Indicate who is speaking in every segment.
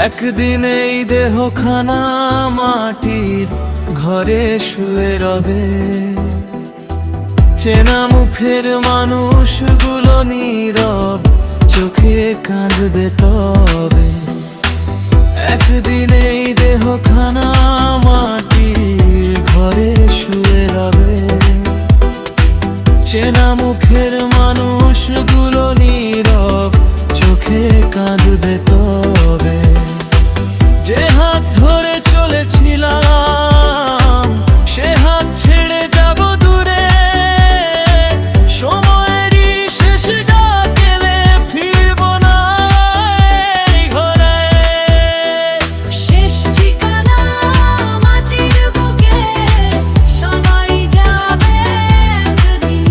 Speaker 1: একদিন এই দেহখানা মাটির ঘরে শুয়ে রবে, চেনা মুখের মানুষগুলো নীরব চোখে কাঁদবে তবে। একদিন এই দেহখানা মাটির ঘরে শুয়ে রবে, চেনা মুখের মানুষগুলো নীরব চোখে কাঁদবে তবে। যে হাত ধরে চলেছিলাম সে হাত ছেড়ে যাব দূরে, সময়েরই শেষ ডাক এলে ফিরব না এই ঘরে।
Speaker 2: শেষ ঠিকানা মাটির বুকে, সবাই যাবে একদিন,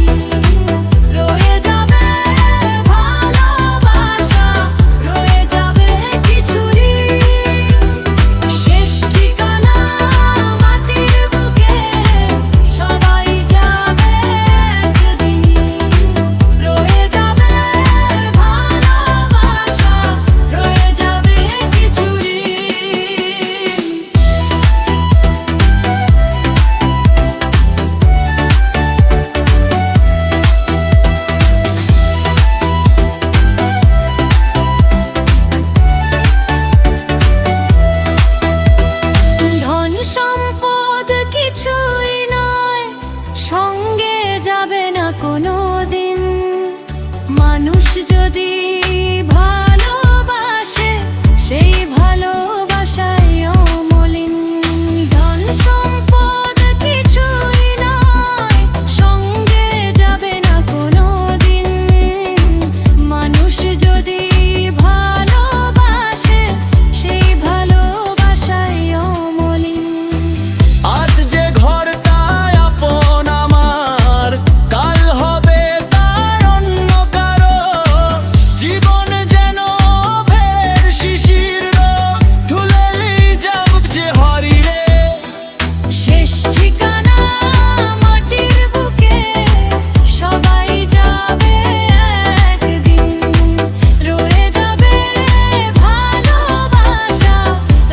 Speaker 2: রয়ে যাবে ভালোবাসা, রয়ে যাবে কিছু ঋণ। শেষ ঠিকানা মাটির বুকে, সবাই যাবে একদিন, রয়ে যাবে ভালোবাসা, রয়ে যাবে কিছু ঋণ। ধন সম্পদ কিছুই নয়, সঙ্গে যাবে না কোনো দিন। মানুষ যদি ভালোবাসে সেই ভালোবাসাই অমলিন। ধন সম্পদ কিছুই নয়, সঙ্গে যাবে না কোনো দিন। মানুষ যদি ভালোবাসে সেই ভালোবাসাই অমলিন।
Speaker 1: আজ যে ঘরটায় আপন আমার, কাল হবে তার অন্য কারো। জীবন যেন ভের শিশির রোগ, ধুলেই যাব যে হরিরে।
Speaker 2: শেষ ঠিকানা মাটির বুকে, সবাই যাবে একদিন, রয়ে যাবে ভালোবাসা,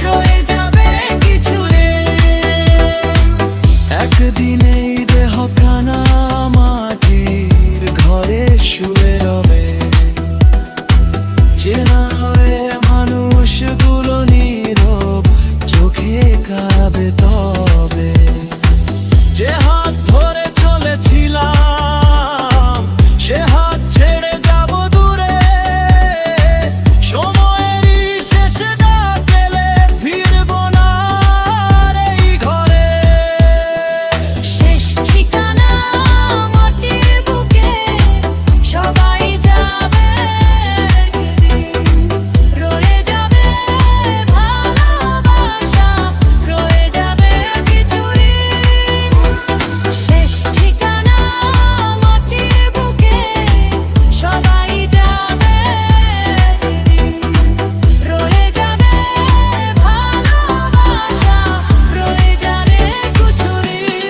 Speaker 2: রয়ে যাবে কিছু ঋণ।
Speaker 1: একদিন এই দেহখানা মাটির ঘরে শুয়ে রবে, চেনা হয়ে মানুষগুলো নীরব চোখে কাঁদবে তবে। যে হাত ধরে চলেছিলাম সে হাত ছেড়ে যাব দূরে, সময়েরই শেষ ডাক এলে ফিরব না আর এই ঘরে।
Speaker 2: শেষ ঠিকানা মাটির বুকে, সবাই যাবে একদিন, রয়ে যাবে ভালোবাসা, রয়ে যাবে কিছু ঋণ। শেষ ঠিকানা মাটির বুকে, সবাই যাবে একদিন, রয়ে যাবে ভালোবাসা, রয়ে যাবে কিছু ঋণ।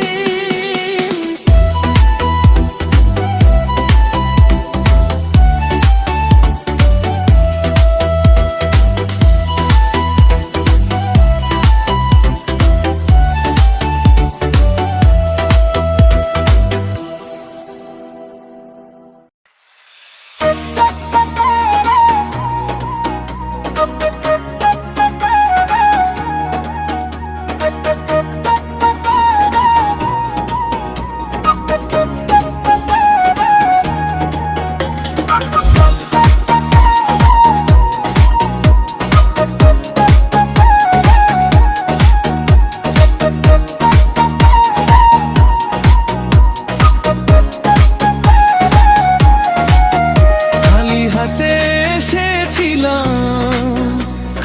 Speaker 1: খালি হাতে এসেছিলাম,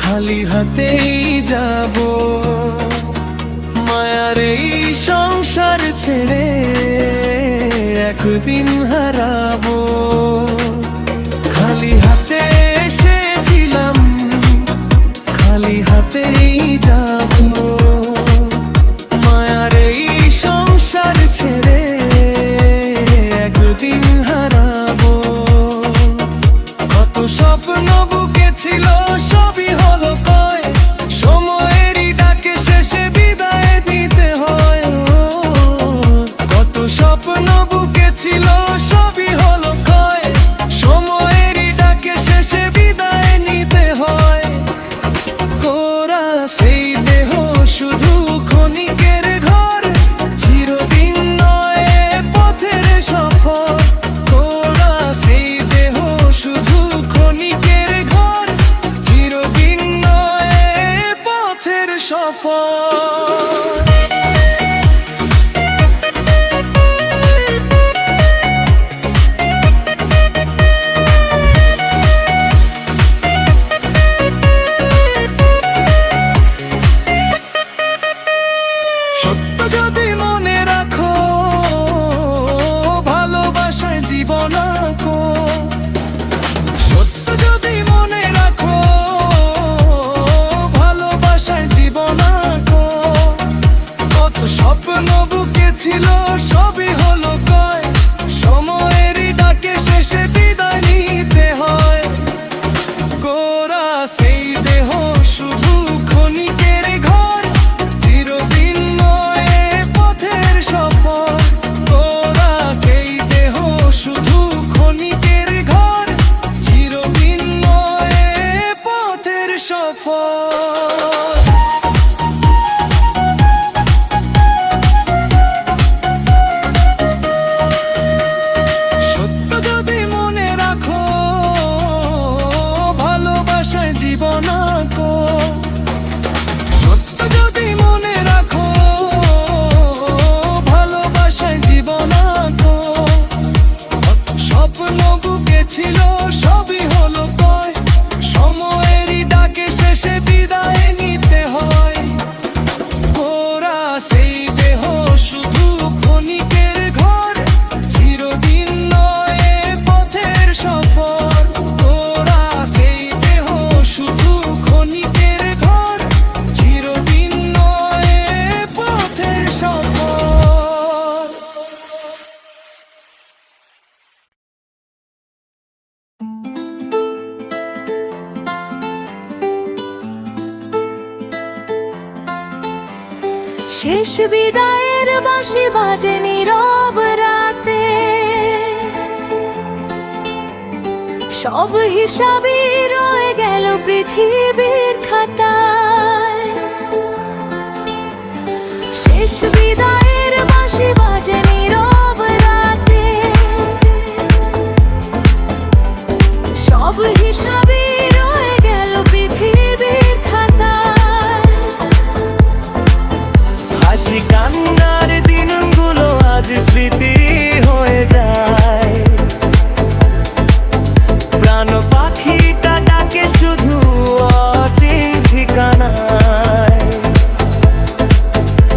Speaker 1: খালি হাতেই যাব। মায়ার এই সংসার ছেড়ে একদিন হারাবো। খালি হাতে এসেছিলাম, খালি হাতেই যাব। মায়ার এই সংসার ছেড়ে একদিন হারাবো। কত স্বপ্ন বুকে ছিল সবই হলো কয়, সময়েরই ডাকে শেষে বিদায় নিতে হয়। কত স্বপ্ন বুকে ছিল সবই হলো কয়, সময়েরই ডাকে শেষে বিদায় নিতে হয়। কোরা সেই দেহ শুধু ক্ষণিকের ঘর, চিরদিন নয় পথের সফর। কোরা সেই দেহ শুধু ক্ষণিকের ঘর, চিরদিন নয় পথের সফর। সত্য যদি মনে রাখো, ভালোবাসায় জীবন আঁকো। সত্য যদি মনে রাখো, ভালোবাসায় জীবন আঁকো। কত স্বপ্ন বুকে ছিল সবই হলো কয়, সময়েরই ডাকে শেষে বিদায় নিতে হয়। কোরা সেই দেহ শুধু ক্ষণিকের ঘর, চিরদিন নয় পথের সফর। কোরা সেই দেহ শুধু ক্ষণিকের ঘর, চিরদিন নয় পথের সফর। সত্য যদি মনে রাখো, ভালোবাসায় জীবন আঁকো। সত্য যদি মনে রাখো, ভালোবাসায় জীবন আঁকো। স্বপ্ন বুকে ছিল সবই হলো কয়, সময়েরই ডাকে শেষে বিদায় নিতে হয়। ওরা সেই দেহ শুধু ক্ষণিকের ঘর, চিরদিন নয় পথের সফর। ওরা সেই দেহ শুধু ক্ষণিকের ঘর, চিরদিন নয় পথের সফর।
Speaker 2: শেষ বিদায়ের বাঁশি বাজে নীরব রাতে, সব হিসাবই রয়ে গেল পৃথিবীর খাতায়। শেষ বিদায়ের বাঁশি বাজে নীরব রাতে, সব হিসাবই রয়ে গেল পৃথিবীর খাতায়।
Speaker 1: হাসি কান্নার দিনগুলো আজ স্মৃতি হয়ে যায়, প্রাণ পাখিটা ডাকে শুধু অচিন ঠিকানায়।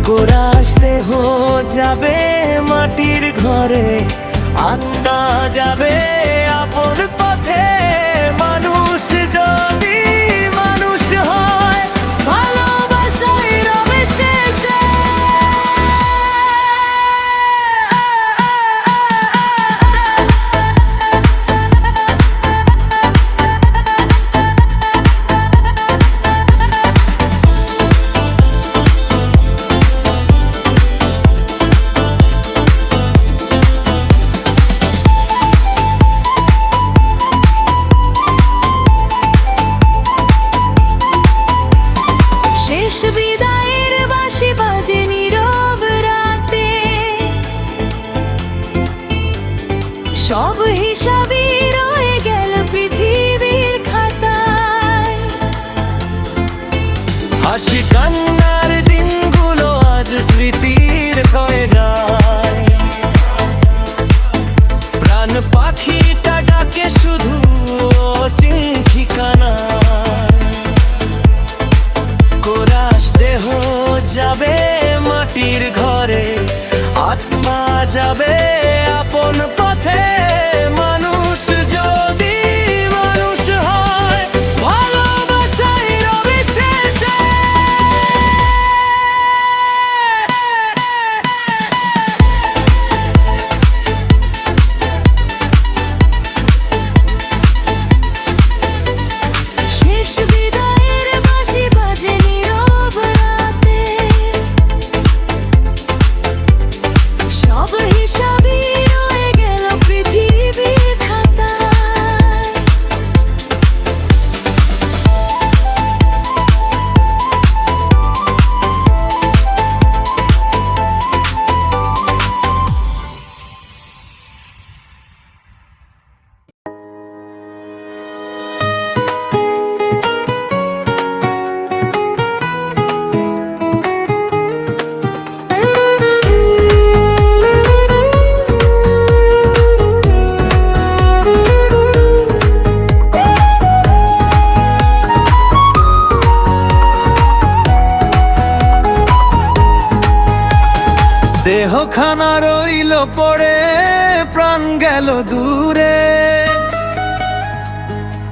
Speaker 1: কোরাস দেহ যাবে মাটির ঘরে, আত্মা যাবে আপন পথে। মানুষ যদি মানুষ হয়,
Speaker 2: ভালোবাসাই রবে শেষে। শেষ বিদায়ের বাঁশি বাজে নীরব রাতে, সব হিসাবই রয়ে গেল পৃথিবীর খাতায়।
Speaker 1: হাসি কান্নার দিনগুলো আজ স্মৃতির হয়ে যায়, প্রাণ পাখিটা ডাকে শুধু অচিন ঠিকানায়। কোরাস দেহ যাবে মাটির ঘরে, আত্মা যাবে আপন পথে। মানুষ যদি মানুষ হয়, ভালোবাসাই রবে শেষে। দেহখানা রইল পড়ে, প্রাণ গেল দূরে।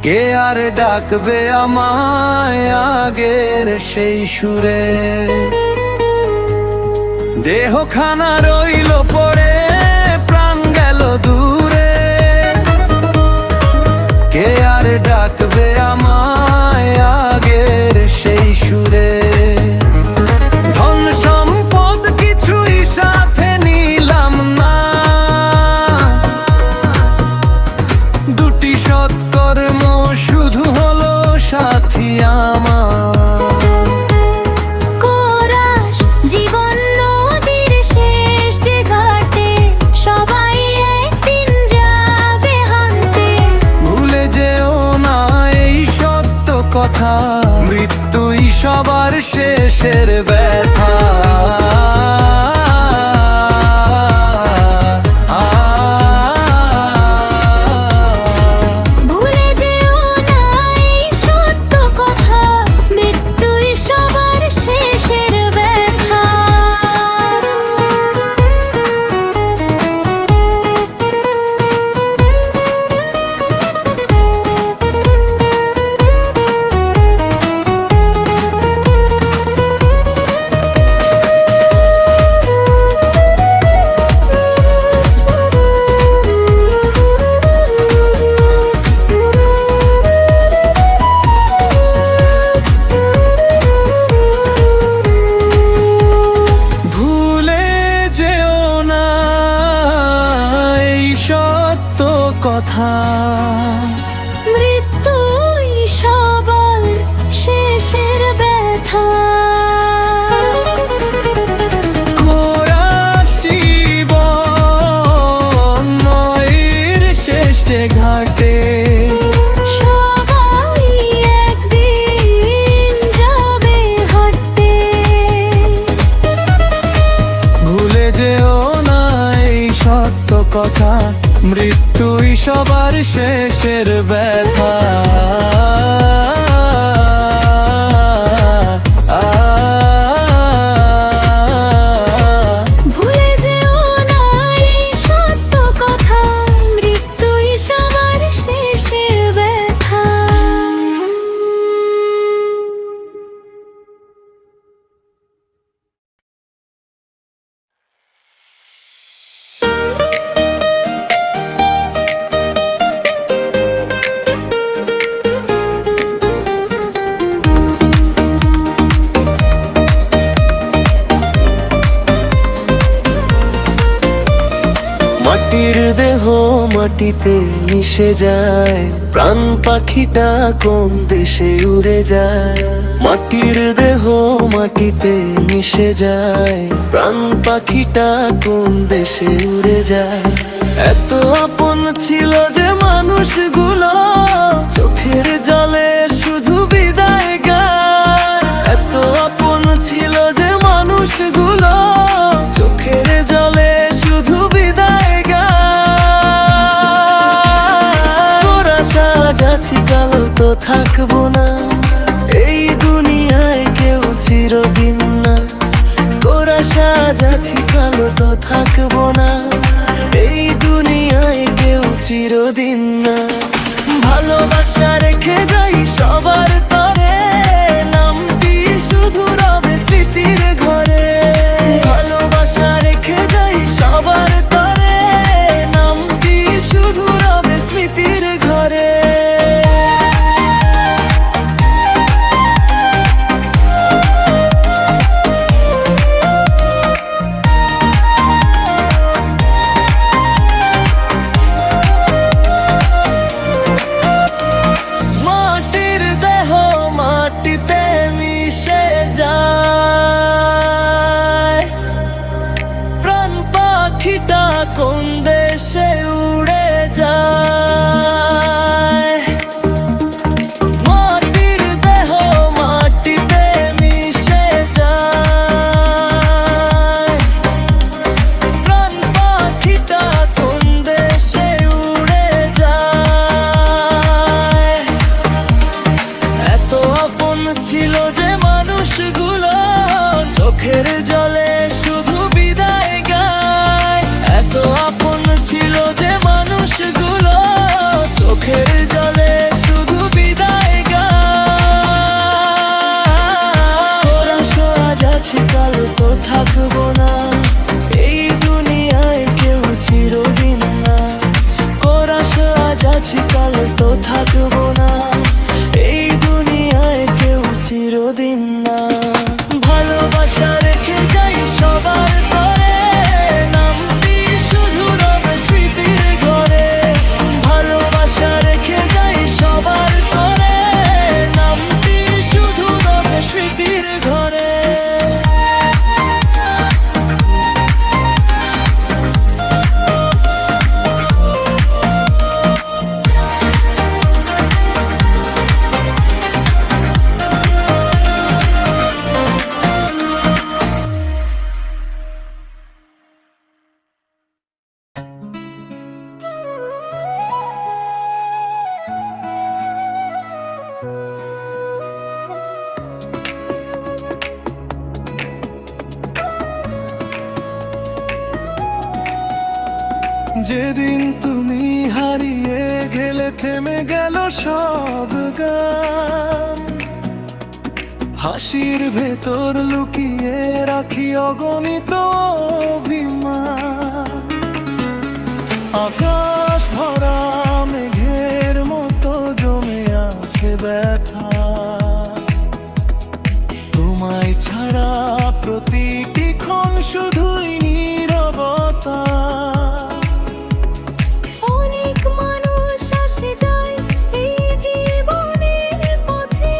Speaker 1: কে আর ডাকবে আমায় আগের সেই সুরে? দেহখানা রইল পড়ে, প্রাণ গেল দূরে। কে আর ডাকবে আমায় আগের সেই সুরে? ধন সম্পদ কিছুই সাথে নিলাম না, দুটি সৎকর্ম শুধু হলো সাথী আমার।
Speaker 2: কোরাস জীবন নদীর শেষ যে ঘাটে, সবাই একদিন যাবে হান্তে।
Speaker 1: ভুলে যেও না এই সত্য কথা, মৃত্যুই সবার শেষের ব্যথা।
Speaker 2: ভুলে যেও না এই সত্য কথা, মৃত্যুই সবার শেষের ব্যথা।
Speaker 1: ভুলে যেও না এই সত্য কথা,
Speaker 2: মৃত্যুই সবার শেষের ব্যথা।
Speaker 1: জীবন নয়ের শেষ যে ঘাটে,
Speaker 2: সবাই একদিন যাবে হাঁটতে।
Speaker 1: ভুলে যেও না এই সত্য কথা, মৃত্যুই সবার শেষের ব্যথা।
Speaker 2: ভুলে যেও না এই সত্য কথা, মৃত্যুই সবার শেষের ব্যথা।
Speaker 3: মাটির দেহ মাটিতে মিশে যায়, প্রাণ পাখিটা কোন দেশে উড়ে যায়। মাটির দেহ মাটিতে মিশে যায়, প্রাণ পাখিটা কোন দেশে উড়ে যায়। এত আপন ছিল যে মানুষগুলো, চোখের জলে শুধু বিদায় গায়। এত আপন ছিল যে মানুষগুলো, চোখের জলে শুধু বিদায় গায়। তোরা সাজ আছি কাল তো থাকবো না, এই দুনিয়ায় কেউ চিরদিন না। তোরা সাজ আছি কাল তো থাকবো না, এই দুনিয়ায় কেউ চিরদিন না। ভালোবাসা রেখে যাই সবার তরে, নামটি শুধু রবে স্মৃতির ঘরে। ভালোবাসা রেখে যাই সবার তরে, নামটি শুধু রবে স্মৃতির ঘরে। মাটির দেহ মাটিতে মিশে যায়, প্রাণ পাখিটা কোন দেশে উড়ে যায়। মাটির দেহ মাটিতে মিশে যায়, প্রাণ পাখিটা কোন দেশে উড়ে যায়। এত আপন ছিল যে মানুষগুলো, চোখের জলে শুধু বিদায় গায়। এত আপন ছিল যে মানুষগুলো, চোখের জলে শুধু বিদায় গায়। তোরা আজ আছি কাল তো থাকবো না, এই দুনিয়ায় কেউ চিরদিন না। কোরাস আজ আছি কাল তো থাকবো না, এই দুনিয়ায় কেউ চিরদিন না। ভালোবাসা রেখে যাই সবার তরে, নামটি শুধু রবে স্মৃতির ঘরে। ভালোবাসা রেখে যাই সবার তরে, নামটি শুধু রবে স্মৃতির ঘরে।
Speaker 1: যেদিন তুমি হারিয়ে গেলে থেমে গেল সব গান, হাসির ভেতর লুকিয়ে রাখি অগণিত অভিমান। আকাশ ভরা মেঘের মতো জমে আছে ব্যথা, তোমায় ছাড়া প্রতিটি ক্ষণ শুধুই নীরবতা।
Speaker 2: অনেক মানুষ আসে যায় এই জীবনের পথে,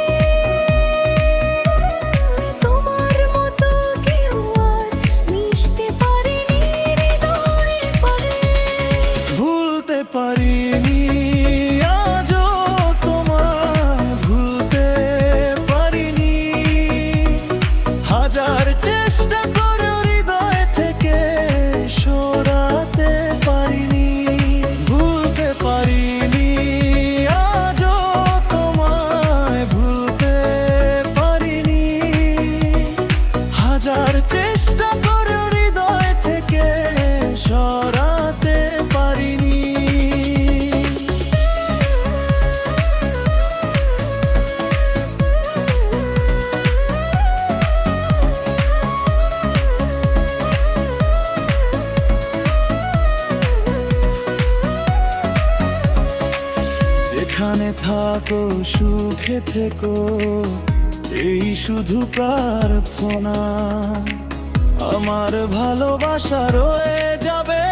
Speaker 2: তোমার মতো কেউ আর মিশতে পারেনি হৃদয়ে পারে।
Speaker 1: ভুলতে পারিনি আজও তোমায়, ভুলতে পারিনি। হাজার চেষ্টা করে হৃদয় থেকে সরাতে পারিনি। ভুলতে পারিনি আজও তোমায়, ভুলতে পারিনি। হাজার চেষ্টা করে হৃদয় থেকে সরাতে পারিনি। যেখানে থাকো সুখে থেকো, এই শুধু প্রার্থনা। আমার ভালোবাসা রয়ে যাবে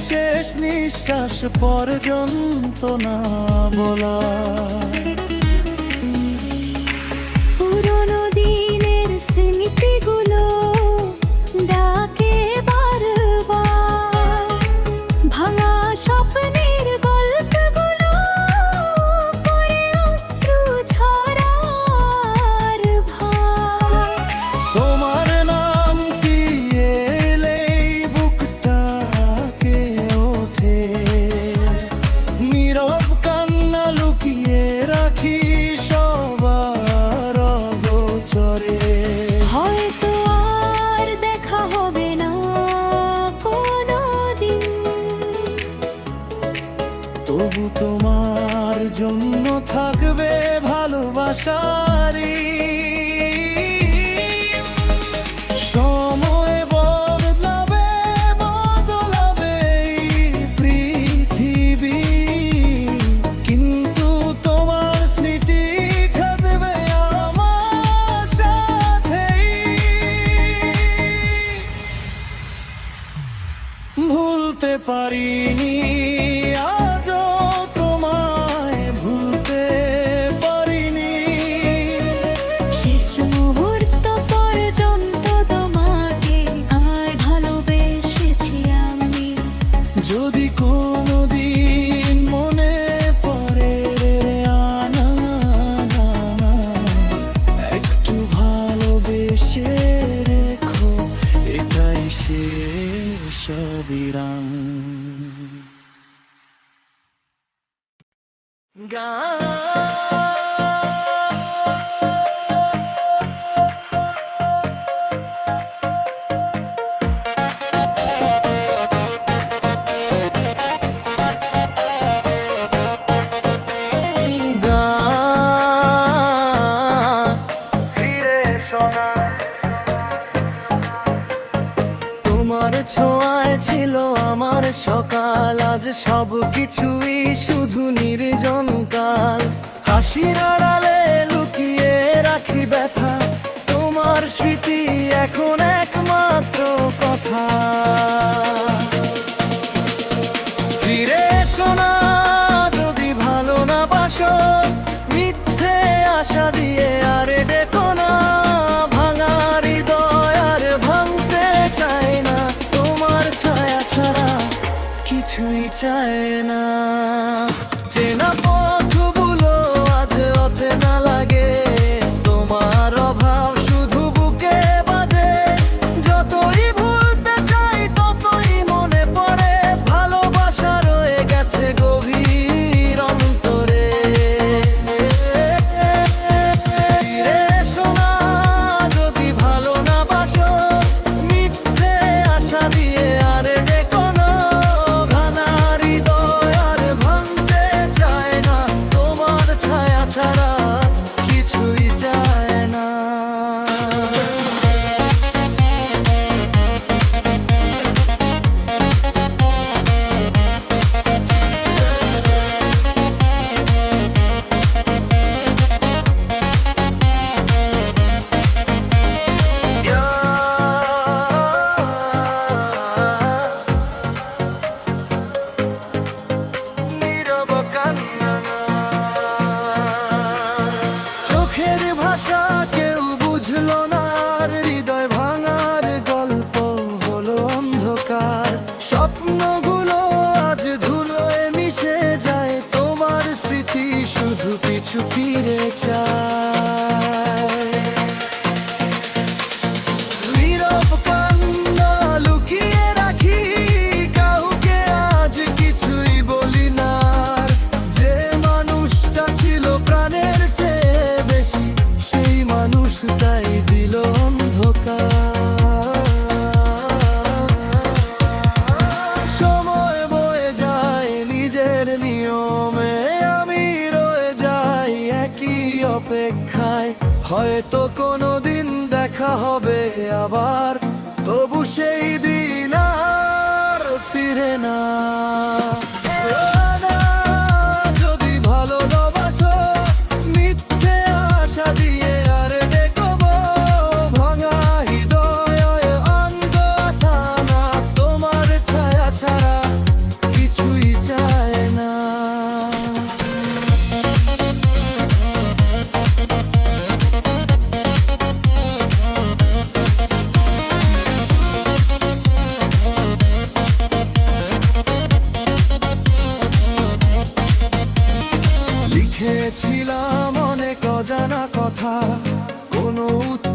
Speaker 1: শেষ নিঃশ্বাস পর্যন্ত না বলা।
Speaker 2: পুরোনো দিনের স্মৃতিগুলো ডাকে বারবার, ভাঙা স্বপ্নের গল্পগুলো করে অশ্রু ঝরার ভার।
Speaker 1: তোমার নাম কি এলেই বুকটাকে ওঠে, নীরব কান্না লুকিয়ে রাখি সবার অগোচরে।
Speaker 2: হয়তো আর দেখা হবে না কোনোদিন,
Speaker 1: তবু তোমার জন্য থাকবে ভালোবাসারি। সময় বদলাবে বদলাবে এই পৃথিবী, কিন্তু তোমার স্মৃতি থাকবে আমার সাথেই। ভুলতে পারিনি আজও তোমায়, ভুলতে পারিনি।
Speaker 3: সব কিছুই শুধু নির্জন কাল। হাসির আড়ালে লুকিয়ে রাখি ব্যথা, তোমার স্মৃতি এখন একমাত্র কথা। ফিরে এসো না যদি ভালো না বাসো, মিথ্যে আশা দিয়ে আরে দেখো না। ভাঙা হৃদয় আর ভাঙতে চায় না, তোমার ছায়া ছাড়া কিছুই চায় না। চেনা পথগুলো আজ অচেনা লাগে, তোমার অভাব শুধু বুকে বাজে। যতই ভুলতে চাই ততই মনে পড়ে, ভালোবাসা রয়ে গেছে গভীর অন্তরে। ফিরে এসো না যদি ভালো না বাসো, মিথ্যে আশা দিয়ে আরে দেখো না। ভাঙা হৃদয় আর ভাঙতে চায় না, তোমার ছায়া ছাড়া কিছুই চায় না। নীরব কান্না না। চোখের ভাষা কেউ বুঝলো না, আর হৃদয় ভাঙার গল্প হলো অন্ধকার। স্বপ্নগুলো আজ ধুলোয় মিশে যায়, তোমার স্মৃতি শুধু পিছু ফিরে যায়। নীরব কান্না লুকিয়ে রাখি, কাউকে আজ কিছুই বলি না। যে মানুষটা ছিল প্রাণের চেয়ে বেশি, সেই মানুষটাই দিল অন্ধকার। সময় বয়ে যায় নিজের নিয়মে, আমি রয়ে যাই একই অপেক্ষায়। হয়তো কোনোদিন দেখা হবে আবার, তবু সেই দিন আর ফিরে না। না, যদি ভালো না বাসো, মিথ্যে আশা দিয়ে আর দেখবো। ভাঙা হৃদয় অন্ধ না, তোমার ছায়া ছাড়া কিছুই চায় না। লিখেছিলাম অনেক অজানা কথা, কোনো উত্তর